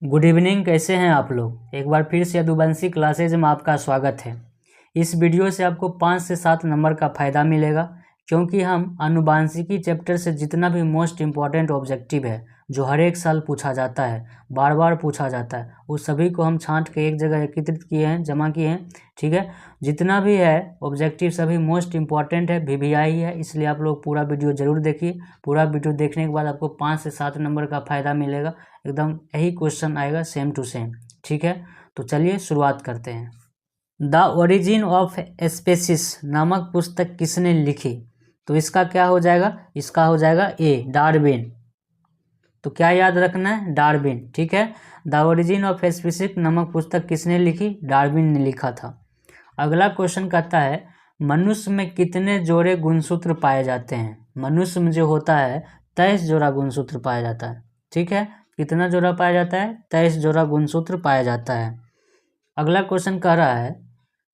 Good evening. कैसे हैं आप लोग। एक बार फिर से यदुवंशी क्लासेज में आपका स्वागत है। इस वीडियो से आपको 5 से 7 नंबर का फ़ायदा मिलेगा, क्योंकि हम आनुवांशिकी चैप्टर से जितना भी मोस्ट इम्पॉर्टेंट ऑब्जेक्टिव है जो हर एक साल पूछा जाता है, बार बार पूछा जाता है, उस सभी को हम छांट के एक जगह एकत्रित किए हैं, जमा किए हैं। ठीक है, जितना भी है ऑब्जेक्टिव सभी मोस्ट इम्पॉर्टेंट है, VVI है, इसलिए आप लोग पूरा वीडियो ज़रूर देखिए। पूरा वीडियो देखने के बाद आपको 5 से 7 नंबर का फ़ायदा मिलेगा। एकदम यही क्वेश्चन आएगा सेम टू सेम। ठीक है, तो चलिए शुरुआत करते हैं। द ओरिजिन ऑफ स्पेसिस नामक पुस्तक किसने लिखी? तो इसका क्या हो जाएगा, इसका हो जाएगा ए, डार्विन। तो क्या याद रखना है, डार्विन। ठीक है, द ओरिजिन ऑफ स्पीसीज नामक पुस्तक किसने लिखी? डार्विन ने लिखा था। अगला क्वेश्चन कहता है, मनुष्य में कितने जोड़े गुणसूत्र पाए जाते हैं? मनुष्य में जो होता है 23 जोड़ा गुणसूत्र पाया जाता है। ठीक है, कितना जोड़ा पाया जाता है? 23 जोड़ा गुणसूत्र पाया जाता है। अगला क्वेश्चन कह रहा है,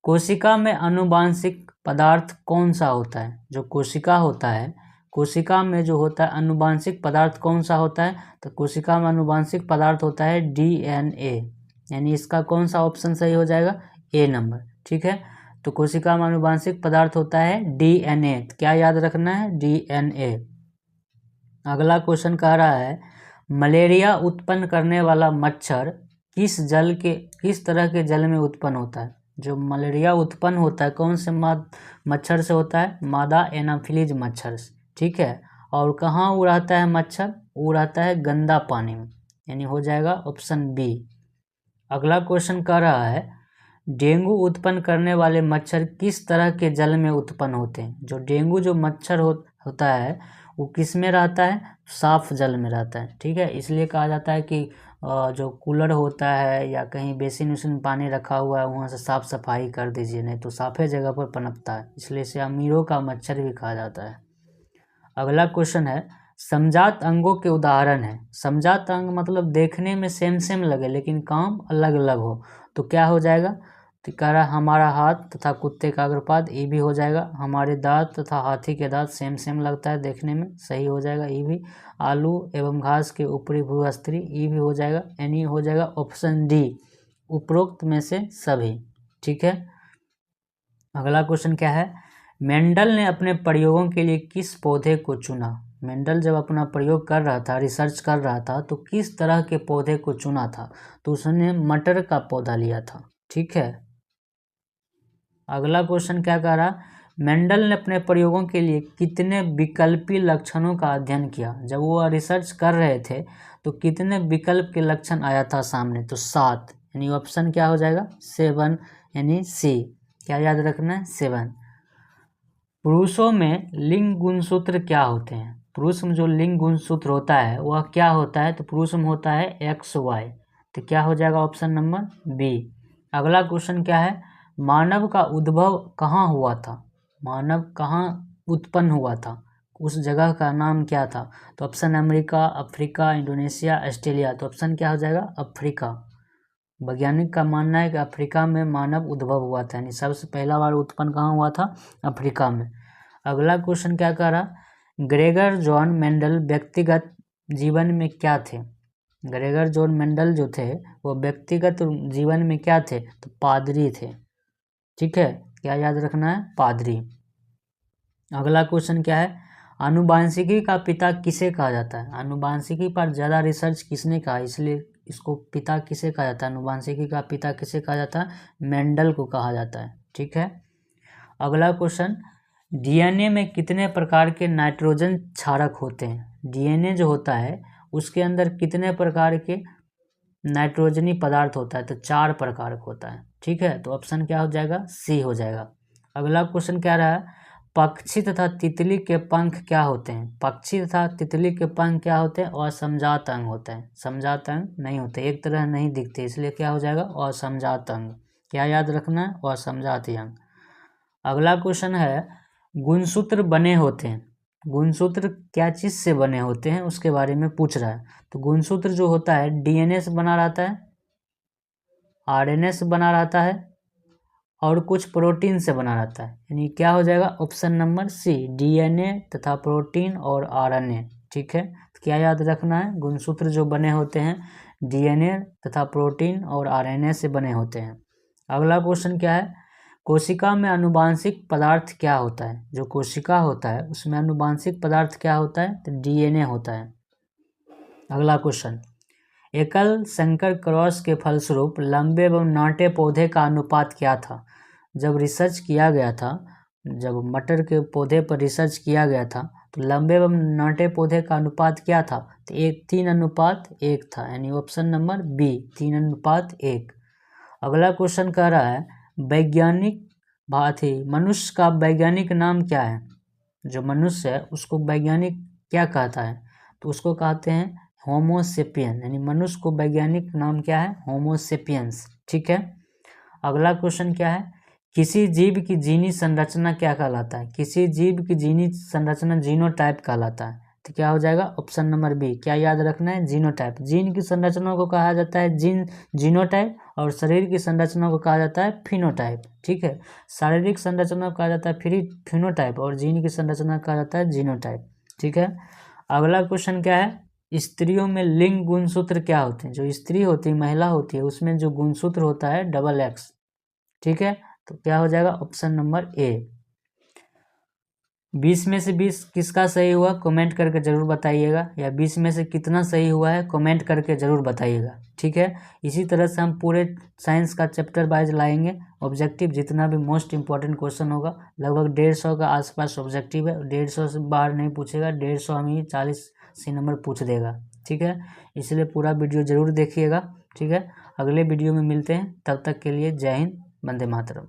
कोशिका में आनुवांशिक पदार्थ कौन सा होता है? जो कोशिका होता है, कोशिका में जो होता है आनुवांशिक पदार्थ कौन सा होता है? तो कोशिका में आनुवांशिक पदार्थ होता है DNA, यानी इसका कौन सा ऑप्शन सही हो जाएगा? ए नंबर। ठीक है, तो कोशिका में आनुवांशिक पदार्थ होता है DNA। क्या याद रखना है? DNA। अगला क्वेश्चन कह रहा है, मलेरिया उत्पन्न करने वाला मच्छर किस तरह के जल में उत्पन्न होता है? जो मलेरिया उत्पन्न होता है कौन से मच्छर से होता है? मादा एनाफिलीज मच्छर से। ठीक है, और कहाँ वो रहता है मच्छर? वो रहता है गंदा पानी में, यानी हो जाएगा ऑप्शन बी। अगला क्वेश्चन कह रहा है, डेंगू उत्पन्न करने वाले मच्छर किस तरह के जल में उत्पन्न होते हैं? जो डेंगू जो मच्छर होता है वो किस में रहता है? साफ जल में रहता है। ठीक है, इसलिए कहा जाता है कि जो कूलर होता है या कहीं बेसिन उसिन पानी रखा हुआ है वहाँ से साफ सफाई कर दीजिए, नहीं तो साफे जगह पर पनपता है, इसलिए इसे अमीरों का मच्छर भी कहा जाता है। अगला क्वेश्चन है, समजात अंगों के उदाहरण है। समजात अंग मतलब देखने में सेम सेम लगे लेकिन काम अलग अलग हो, तो क्या हो जाएगा? तो कह रहा हमारा हाथ तथा कुत्ते का अग्रपाद, ये भी हो जाएगा। हमारे दांत तथा हाथी के दांत सेम सेम लगता है देखने में, सही हो जाएगा ये भी। आलू एवं घास के ऊपरी भूस्तरीय, ये भी हो जाएगा, यानी हो जाएगा ऑप्शन डी, उपरोक्त में से सभी। ठीक है, अगला क्वेश्चन क्या है, मेंडल ने अपने प्रयोगों के लिए किस पौधे को चुना? मेंडल जब अपना प्रयोग कर रहा था, रिसर्च कर रहा था, तो किस तरह के पौधे को चुना था? तो उसने मटर का पौधा लिया था। ठीक है, अगला क्वेश्चन क्या कह रहा, मेंडल ने अपने प्रयोगों के लिए कितने विकल्पी लक्षणों का अध्ययन किया? जब वो रिसर्च कर रहे थे तो कितने विकल्प के लक्षण आया था सामने? तो 7, यानी ऑप्शन क्या हो जाएगा? 7, यानी सी। क्या याद रखना है? 7। पुरुषों में लिंग गुणसूत्र क्या होते हैं? पुरुष में जो लिंग गुणसूत्र होता है वह क्या होता है? तो पुरुष में होता है XY। तो क्या हो जाएगा? Option number B. अगला क्वेश्चन क्या है, मानव का उद्भव कहाँ हुआ था? मानव कहाँ उत्पन्न हुआ था? उस जगह का नाम क्या था? तो option America, Africa, Indonesia, Australia. तो ऑप्शन क्या हो जाएगा? अफ्रीका। वैज्ञानिक का मानना है कि अफ्रीका में मानव उद्भव हुआ था, यानी सबसे पहला बार उत्पन्न कहाँ हुआ था? अफ्रीका में। अगला क्वेश्चन क्या कह रहा, ग्रेगर जॉन मेंडल व्यक्तिगत जीवन में क्या थे? ग्रेगर जॉन मेंडल जो थे वो व्यक्तिगत जीवन में क्या थे? तो पादरी थे। ठीक है, क्या याद रखना है? पादरी। अगला क्वेश्चन क्या है, आनुवांशिकी का पिता किसे कहा जाता है? आनुवांशिकी पर ज़्यादा रिसर्च किसने कहा, इसलिए इसको पिता किसे कहा जाता है? आनुवांशिकी का पिता किसे कहा जाता है? मेंडल को कहा जाता है। ठीक है, अगला क्वेश्चन, DNA में कितने प्रकार के नाइट्रोजन क्षारक होते हैं? DNA जो होता है उसके अंदर कितने प्रकार के नाइट्रोजनी पदार्थ होता है? तो 4 प्रकार का होता है। ठीक है, तो ऑप्शन क्या हो जाएगा? सी हो जाएगा। अगला क्वेश्चन क्या रहा है, पक्षी तथा तितली के पंख क्या होते हैं? पक्षी तथा तितली के पंख क्या होते हैं? असमजात अंग होते हैं। समजात अंग नहीं होते, एक तरह नहीं दिखते, इसलिए क्या हो जाएगा? असमजात अंग। क्या याद रखना है? असमजात अंग। अगला क्वेश्चन है, गुणसूत्र बने होते हैं, गुणसूत्र क्या चीज़ से बने होते हैं उसके बारे में पूछ रहा है। तो गुणसूत्र जो होता है DNA से बना रहता है, RNA से बना रहता है और कुछ प्रोटीन से बना रहता है, यानी क्या हो जाएगा? ऑप्शन नंबर सी, DNA तथा प्रोटीन और RNA। ठीक है, तो क्या याद रखना है? गुणसूत्र जो बने होते हैं डीएनए तथा प्रोटीन और आरएनए से बने होते हैं। अगला क्वेश्चन क्या है, कोशिका में आनुवांशिक पदार्थ क्या होता है। जो कोशिका होता है उसमें आनुवांशिक पदार्थ क्या होता है, तो डीएनए होता है। अगला क्वेश्चन, एकल संकर क्रॉस के फलस्वरूप लंबे एवं नाटे पौधे का अनुपात क्या था। जब रिसर्च किया गया था, जब मटर के पौधे पर रिसर्च किया गया था तो लंबे एवं नाटे पौधे का अनुपात क्या था, तो 3:1 था, यानी ऑप्शन नंबर बी 3:1। अगला क्वेश्चन कह रहा है वैज्ञानिक मनुष्य का वैज्ञानिक नाम क्या है। जो मनुष्य है उसको वैज्ञानिक क्या कहता है, तो उसको कहते हैं होमोसेपियन, यानी मनुष्य को वैज्ञानिक नाम क्या है, होमोसेपियंस। ठीक है। अगला क्वेश्चन क्या है, किसी जीव की जीनी संरचना क्या कहलाता है। किसी जीव की जीनी संरचना जीनोटाइप कहलाता है। तो क्या हो जाएगा, ऑप्शन नंबर बी। क्या याद रखना है, जीनोटाइप। जीन की संरचना को कहा जाता है जीनोटाइप और शरीर की संरचना को कहा जाता है फिनोटाइप। ठीक है, शारीरिक संरचना को कहा जाता है फिनोटाइप और जीन की संरचना को कहा जाता है जीनोटाइप। ठीक है। अगला क्वेश्चन क्या है, स्त्रियों में लिंग गुणसूत्र क्या होते हैं। जो स्त्री होती है, महिला होती है, उसमें जो गुणसूत्र होता है XX। ठीक है, तो क्या हो जाएगा, ऑप्शन नंबर ए। 20 में से 20 किसका सही हुआ, कमेंट करके जरूर बताइएगा, या 20 में से कितना सही हुआ है कमेंट करके जरूर बताइएगा। ठीक है, इसी तरह से हम पूरे साइंस का चैप्टर वाइज लाएंगे। ऑब्जेक्टिव जितना भी मोस्ट इंपॉर्टेंट क्वेश्चन होगा, लगभग 150 का आसपास ऑब्जेक्टिव है। 150 से बाहर नहीं पूछेगा, 150 हमें 40 नंबर पूछ देगा। ठीक है, इसलिए पूरा वीडियो जरूर देखिएगा। ठीक है, अगले वीडियो में मिलते हैं, तब तक के लिए जय हिंद, वंदे मातरम।